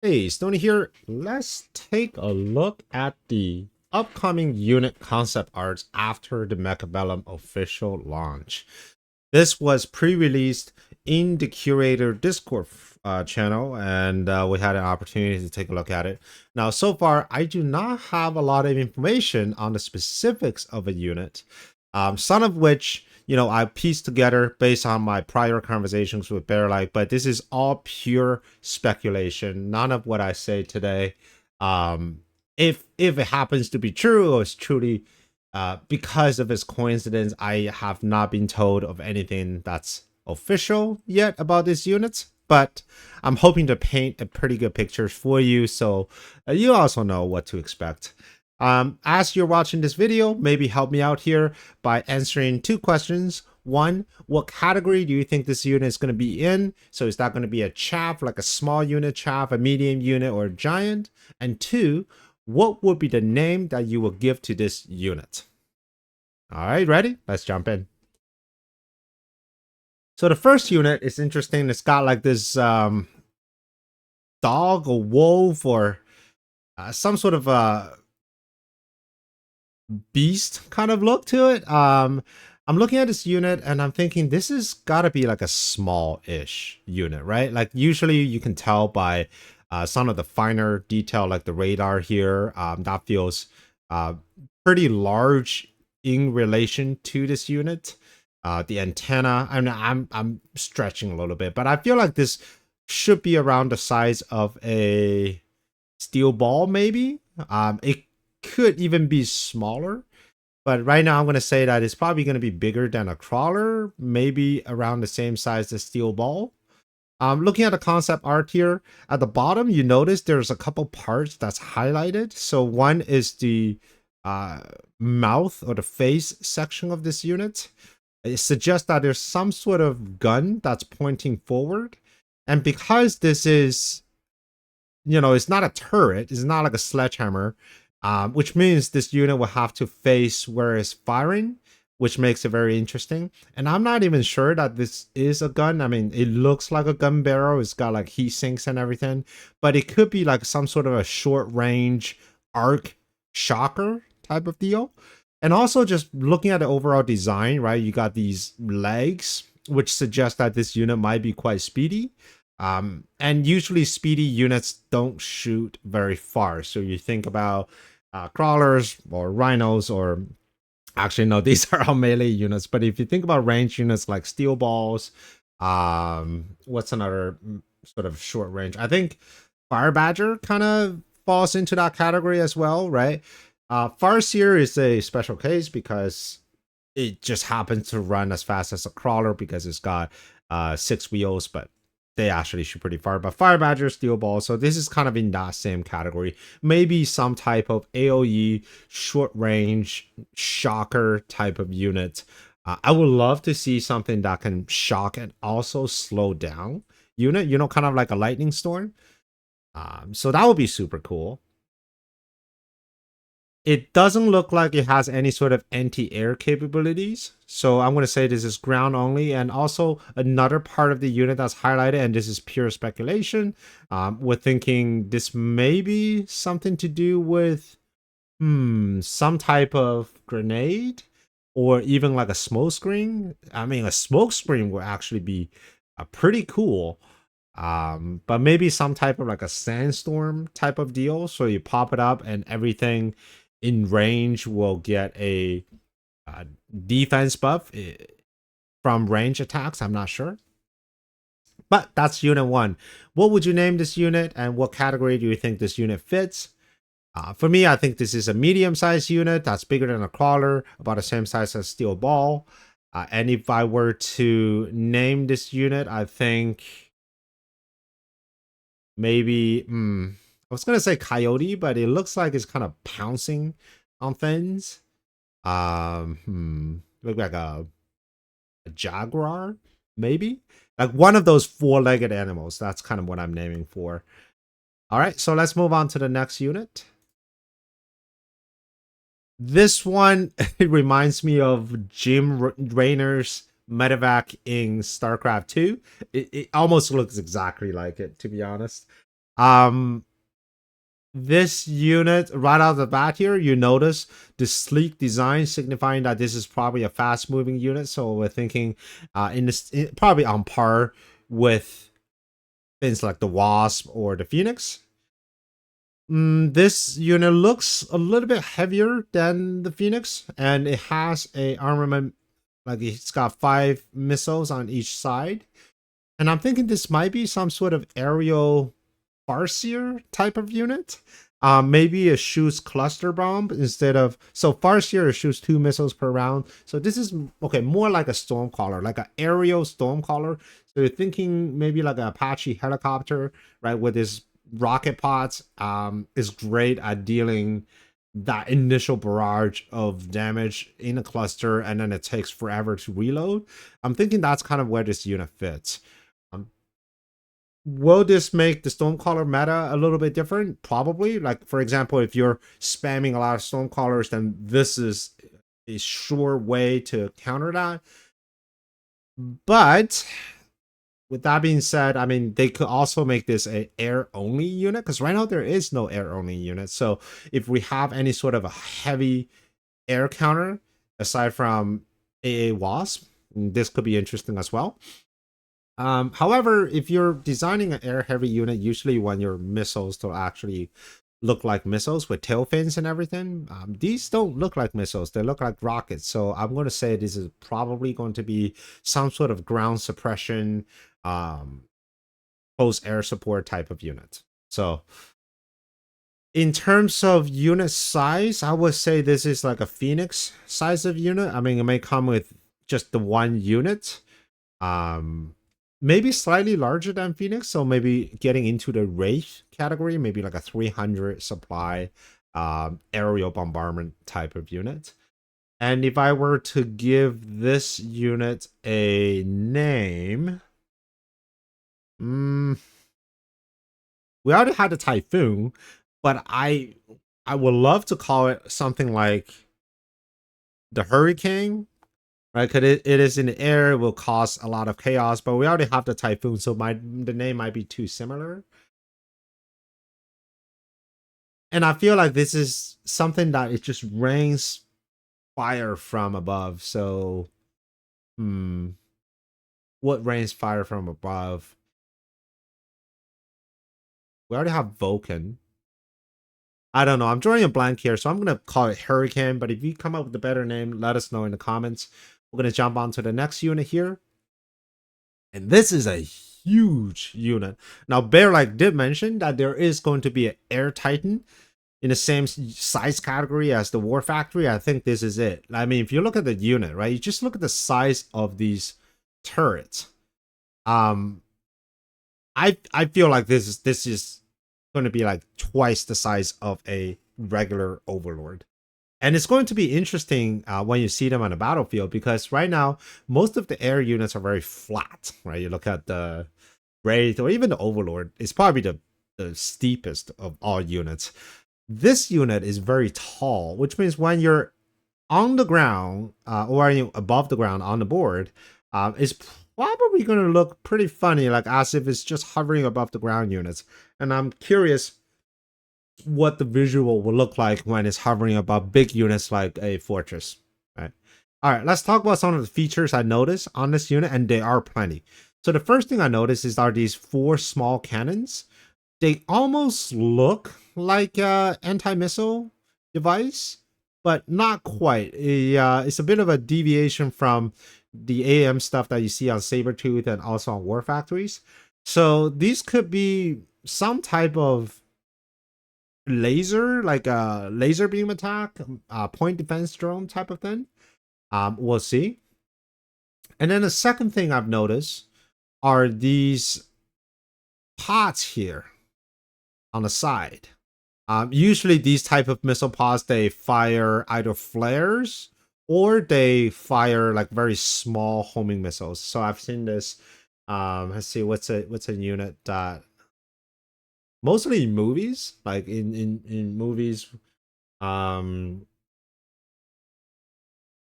Hey, Stoney here. Let's take a look at the upcoming unit concept arts after the Mechabellum official launch. This was pre-released in the Curator Discord channel, and we had an opportunity to take a look at it. Now, so far, I do not have a lot of information on the specifics of a unit, some of which I pieced together based on my prior conversations with Bearlike, but this is all pure speculation. None of what I say today, if it happens to be true or it's truly because of its coincidence, I have not been told of anything that's official yet about this unit, but I'm hoping to paint a pretty good picture for you so you also know what to expect. As you're watching this video, maybe help me out here by answering two questions. One, what category do you think this unit is going to be in? So is that going to be a chaff, like a small unit chaff, a medium unit, or a giant? And two, what would be the name that you will give to this unit? All right, ready? Let's jump in. So the first unit is interesting. It's got like this dog or wolf or some sort of beast kind of look to it. I'm looking at this unit and I'm thinking this has got to be like a small-ish unit, right? Like usually you can tell by some of the finer detail, like the radar here. That feels pretty large in relation to this unit. The antenna, I'm stretching a little bit, but I feel like this should be around the size of a steel ball, maybe. It could even be smaller, but right now I'm going to say that it's probably going to be bigger than a crawler, maybe around the same size as steel ball. Looking at the concept art here, at the bottom, you notice there's a couple parts that's highlighted. So one is the mouth or the face section of this unit. It suggests that there's some sort of gun that's pointing forward. And because this is, it's not a turret, it's not like a sledgehammer, which means this unit will have to face where it's firing, which makes it very interesting. And I'm not even sure that this is a gun. I mean, it looks like a gun barrel. It's got like heat sinks and everything, but it could be like some sort of a short range arc shocker type of deal. And also just looking at the overall design, right? You got these legs, which suggest that this unit might be quite speedy. And usually speedy units don't shoot very far. So you think about crawlers or rhinos, or actually, no, these are all melee units. But if you think about range units like steel balls, what's another sort of short range? I think Fire Badger kind of falls into that category as well, right? Farseer is a special case because it just happens to run as fast as a crawler because it's got 6 wheels, but they actually shoot pretty far. But Fire Badger, Steel Ball, so this is kind of in that same category. Maybe some type of AoE, short range, shocker type of unit. I would love to see something that can shock and also slow down unit, kind of like a lightning storm. So that would be super cool. It doesn't look like it has any sort of anti-air capabilities. So I'm going to say this is ground only. And also another part of the unit that's highlighted, and this is pure speculation. We're thinking this may be something to do with some type of grenade or even like a smoke screen. I mean, a smoke screen would actually be pretty cool. But maybe some type of like a sandstorm type of deal. So you pop it up and everything in range will get a defense buff from range attacks. I'm not sure. But that's unit 1. What would you name this unit, and what category do you think this unit fits? For me, I think this is a medium-sized unit that's bigger than a crawler, about the same size as steel ball. And if I were to name this unit, I think maybe I was gonna say coyote, but it looks like it's kind of pouncing on things. Look like a jaguar, maybe like one of those 4-legged animals. That's kind of what I'm naming for. All right, so let's move on to the next unit. This one it reminds me of Jim Raynor's medevac in StarCraft 2. It almost looks exactly like it, to be honest. Um, this unit right out of the bat here, you notice the sleek design signifying that this is probably a fast moving unit. So we're thinking probably on par with things like the Wasp or the Phoenix. This unit looks a little bit heavier than the Phoenix, and it has a armament, like it's got 5 missiles on each side. And I'm thinking this might be some sort of aerial Farseer type of unit. Maybe it shoots cluster bomb instead of, so Farseer shoots 2 missiles per round. So this is okay, more like a Stormcaller, like an aerial Stormcaller. So you're thinking maybe like an Apache helicopter, right? With this rocket pods, is great at dealing that initial barrage of damage in a cluster, and then it takes forever to reload. I'm thinking that's kind of where this unit fits. Will this make the Stormcaller meta a little bit different? Probably. Like, for example, if you're spamming a lot of Stormcallers, then this is a sure way to counter that. But with that being said, I mean, they could also make this a air-only unit, because right now there is no air-only unit. So if we have any sort of a heavy air counter, aside from AA Wasp, this could be interesting as well. However, if you're designing an air heavy unit, usually you want your missiles to actually look like missiles with tail fins and everything. These don't look like missiles, they look like rockets. So I'm going to say this is probably going to be some sort of ground suppression, close air support type of unit. So in terms of unit size, I would say this is like a Phoenix size of unit. I mean, it may come with just the one unit. Maybe slightly larger than Phoenix, so maybe getting into the Wraith category, maybe like a 300 supply aerial bombardment type of unit. And if I were to give this unit a name, we already had the Typhoon, but I would love to call it something like the Hurricane, right? Because it is in the air, it will cause a lot of chaos, but we already have the Typhoon, so the name might be too similar. And I feel like this is something that it just rains fire from above. So, what rains fire from above? We already have Vulcan. I don't know. I'm drawing a blank here, so I'm gonna call it Hurricane. But if you come up with a better name, let us know in the comments. We're gonna jump on to the next unit here, and this is a huge unit. Now, Bear like did mention that there is going to be an Air Titan in the same size category as the War Factory. I think this is it. I mean, if you look at the unit, right, you just look at the size of these turrets. I feel like this is going to be like twice the size of a regular Overlord. And it's going to be interesting when you see them on the battlefield, because right now most of the air units are very flat, right? You look at the Wraith or even the Overlord, it's probably the steepest of all units. This unit is very tall, which means when you're on the ground or above the ground on the board, it's probably going to look pretty funny, like as if it's just hovering above the ground units. And I'm curious what the visual will look like when it's hovering above big units like a fortress. Right. All right, let's talk about some of the features I noticed on this unit, and there are plenty. So the first thing I noticed are these 4 small cannons. They almost look like an anti-missile device, but not quite. It's a bit of a deviation from the AM stuff that you see on Sabretooth and also on War Factories. So these could be some type of laser, like a laser beam attack, point defense drone type of thing. We'll see. And then the second thing I've noticed are these pods here on the side. Usually these type of missile pods, they fire either flares or they fire like very small homing missiles. So I've seen this. Let's see, what's a unit that mostly in movies, like in movies.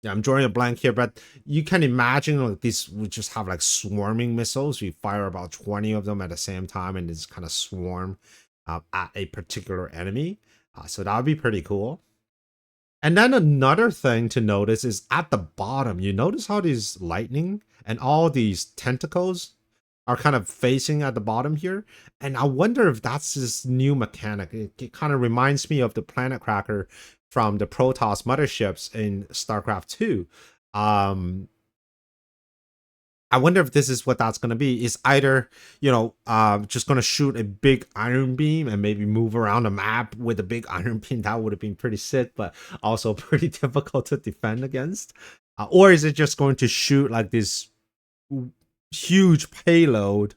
Yeah, I'm drawing a blank here, but you can imagine like these would just have like swarming missiles. You fire about 20 of them at the same time and just kind of swarm. at a particular enemy. So that would be pretty cool. And then another thing to notice is at the bottom, you notice how these lightning and all these tentacles are kind of facing at the bottom here. And I wonder if that's this new mechanic. It kind of reminds me of the planet cracker from the Protoss motherships in StarCraft 2. Um, I wonder if this is what that's going to be. Is either, just going to shoot a big iron beam and maybe move around the map with a big iron beam. That would have been pretty sick, but also pretty difficult to defend against. Or is it just going to shoot like this huge payload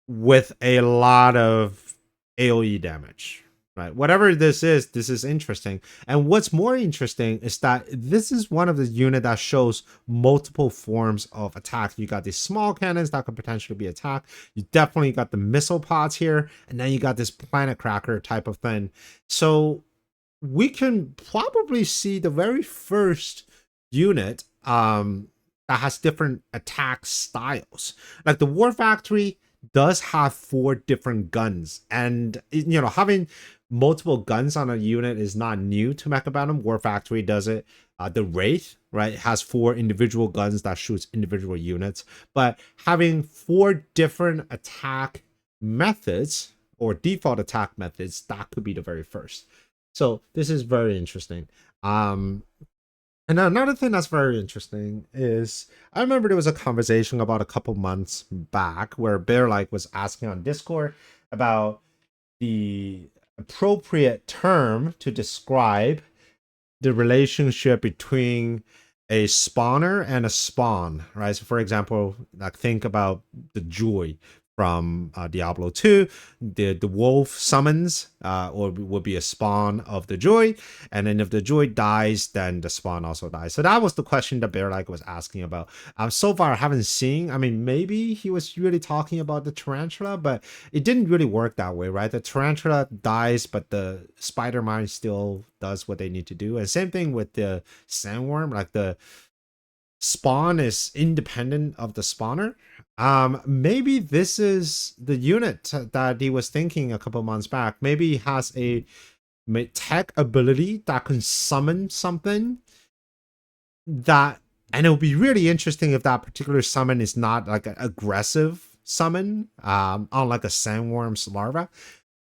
with a lot of AoE damage? Right, whatever this is interesting. And what's more interesting is that this is one of the unit that shows multiple forms of attack. You got these small cannons that could potentially be attacked. You definitely got the missile pods here, and then you got this planet cracker type of thing. So we can probably see the very first unit that has different attack styles. Like the War Factory does have 4 different guns, and having multiple guns on a unit is not new to Mechabellum. War Factory does it. The Wraith, right, has 4 individual guns that shoots individual units, but having 4 different attack methods or default attack methods, that could be the very first. So this is very interesting. And another thing that's very interesting is I remember there was a conversation about a couple months back where Bear like was asking on Discord about the appropriate term to describe the relationship between a spawner and a spawn, right? So for example, like think about the Joy from Diablo 2. The wolf summons or will be a spawn of the Joy, and then if the Joy dies, then the spawn also dies. So that was the question that Bear like was asking about. So far I haven't seen, I mean, maybe he was really talking about the tarantula, but it didn't really work that way, right? The tarantula dies, but the spider mine still does what they need to do. And same thing with the sandworm, like the spawn is independent of the spawner. Maybe this is the unit that he was thinking a couple months back. Maybe he has a tech ability that can summon something that, and it would be really interesting if that particular summon is not like an aggressive summon, unlike a sandworm's larva.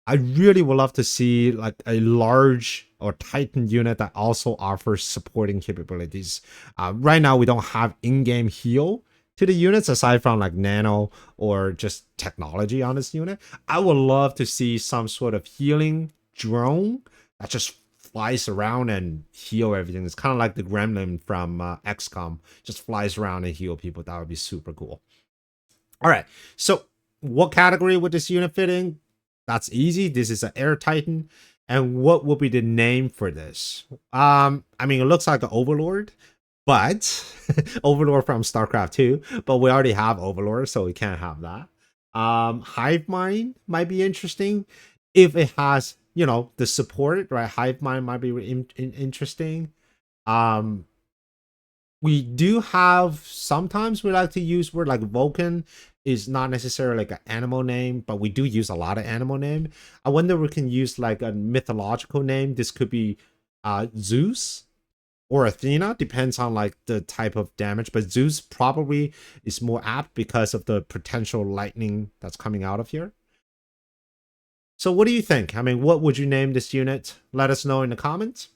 I really would love to see like a large or titan unit that also offers supporting capabilities. Right now, we don't have in-game heal to the units aside from like nano or just technology on this unit. I would love to see some sort of healing drone that just flies around and heal everything. It's kind of like the gremlin from XCOM, just flies around and heal people. That would be super cool. All right, so what category would this unit fit in? That's easy. This is an Air Titan. And what will be the name for this? I mean, it looks like an Overlord, but Overlord from StarCraft 2, but we already have Overlord, so we can't have that. Hive Mind might be interesting if it has, the support, right? Hive Mind might be interesting. We do have, sometimes we like to use word like Vulcan is not necessarily like an animal name, but we do use a lot of animal name. I wonder if we can use like a mythological name. This could be Zeus or Athena, depends on like the type of damage, but Zeus probably is more apt because of the potential lightning that's coming out of here. So what do you think? I mean, what would you name this unit? Let us know in the comments.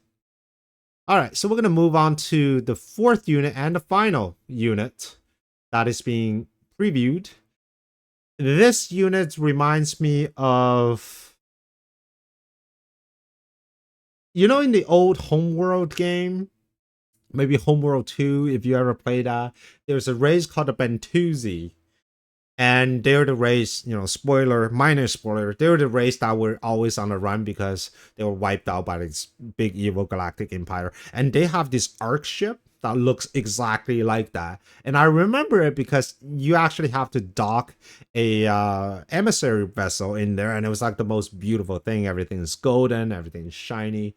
All right, so we're going to move on to the 4th unit and the final unit that is being previewed. This unit reminds me of, in the old Homeworld game, maybe Homeworld 2, if you ever played that, there's a race called the Bentusi. And they're the race, spoiler, minor spoiler, they're the race that were always on the run because they were wiped out by this big evil galactic empire. And they have this arc ship that looks exactly like that. And I remember it because you actually have to dock a emissary vessel in there. And it was like the most beautiful thing. Everything is golden, everything is shiny.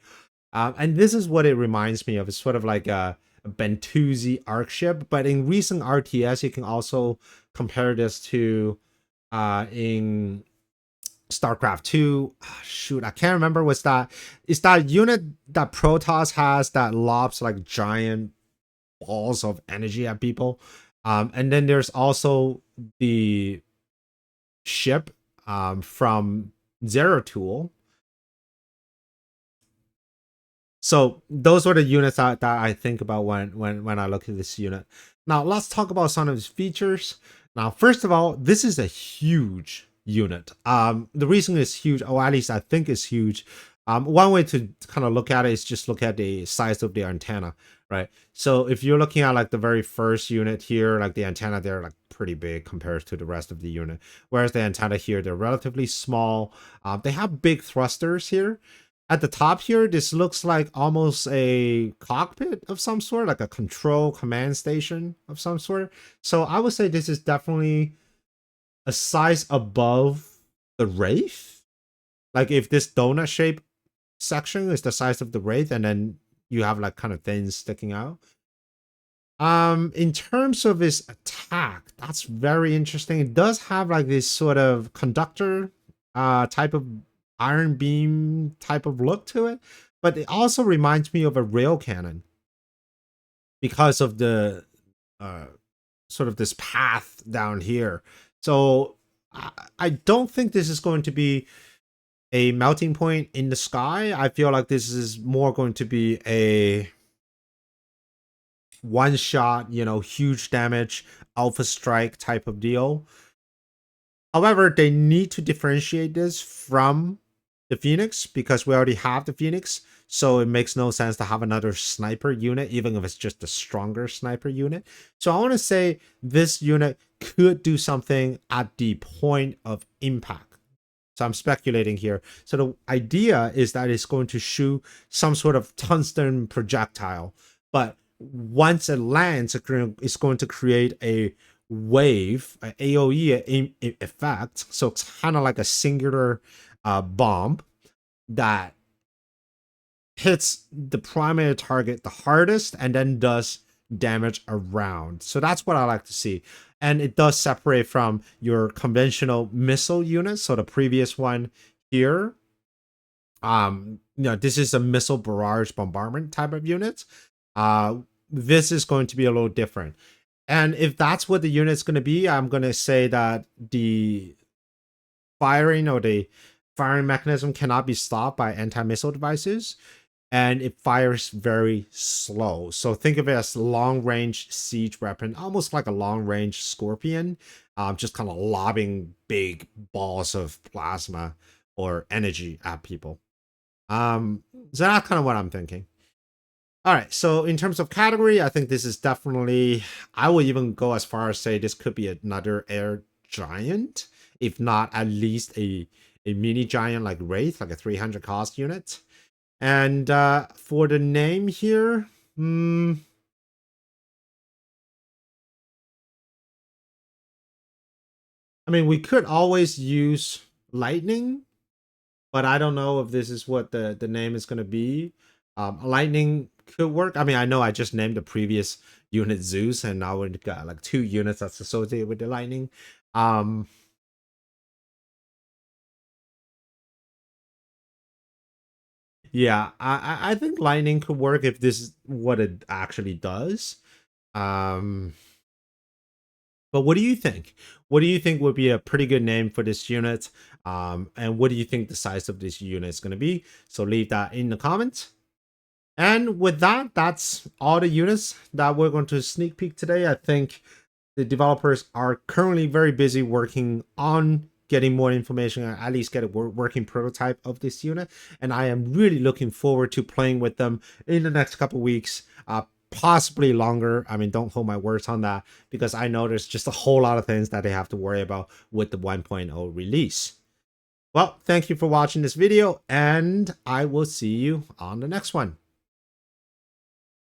And this is what it reminds me of. It's sort of like a Bentusi arc ship, but in recent RTS, you can also compare this to in StarCraft 2. Shoot, I can't remember what's that. It's that unit that Protoss has that lobs like giant balls of energy at people. And then there's also the ship from Zero Tool. So those are the units that I think about when I look at this unit. Now let's talk about some of its features. Now, first of all, this is a huge unit. The reason it's huge, or at least I think it's huge. One way to kind of look at it is just look at the size of the antenna, right? So if you're looking at like the very first unit here, like the antenna, they're like pretty big compared to the rest of the unit. Whereas the antenna here, they're relatively small. They have big thrusters here. At the top here, this looks like almost a cockpit of some sort, like a control command station of some sort. So I would say this is definitely a size above the Wraith. Like if this donut shape section is the size of the Wraith, and then you have like kind of things sticking out. In terms of its attack, that's very interesting. It does have like this sort of conductor type of iron beam type of look to it, but it also reminds me of a rail cannon because of the sort of this path down here. So I don't think this is going to be a melting point in the sky. I feel like this is more going to be a one shot, huge damage, alpha strike type of deal. However, they need to differentiate this from the Phoenix because we already have the Phoenix. So it makes no sense to have another sniper unit, even if it's just a stronger sniper unit. So I want to say this unit could do something at the point of impact. So I'm speculating here. So the idea is that it's going to shoot some sort of tungsten projectile. But once it lands, it's going to create a wave, an AoE effect. So it's kind of like a singular bomb that hits the primary target the hardest and then does damage around. So that's what I like to see. And it does separate from your conventional missile units. So the previous one here, this is a missile barrage bombardment type of unit. This is going to be a little different. And if that's what the unit's going to be, I'm going to say that the firing or the firing mechanism cannot be stopped by anti-missile devices, and it fires very slow. So think of it as long-range siege weapon, almost like a long-range Scorpion, just kind of lobbing big balls of plasma or energy at people. So that's kind of what I'm thinking. All right, so in terms of category, I think this is definitely, I would even go as far as say this could be another air giant, if not at least a mini giant like Wraith, like a 300 cost unit. And for the name here, I mean, we could always use Lightning, but I don't know if this is what the name is going to be. Lightning could work. I mean, I know I just named the previous unit Zeus, and now we've got like 2 units that's associated with the Lightning. Yeah, I think Lightning could work if this is what it actually does. But what do you think? What do you think would be a pretty good name for this unit? And what do you think the size of this unit is going to be? So leave that in the comments. And with that, that's all the units that we're going to sneak peek today. I think the developers are currently very busy working on getting more information, or at least get a working prototype of this unit. And I am really looking forward to playing with them in the next couple weeks, possibly longer. I mean, don't hold my words on that, because I know there's just a whole lot of things that they have to worry about with the 1.0 release. Well, thank you for watching this video, and I will see you on the next one.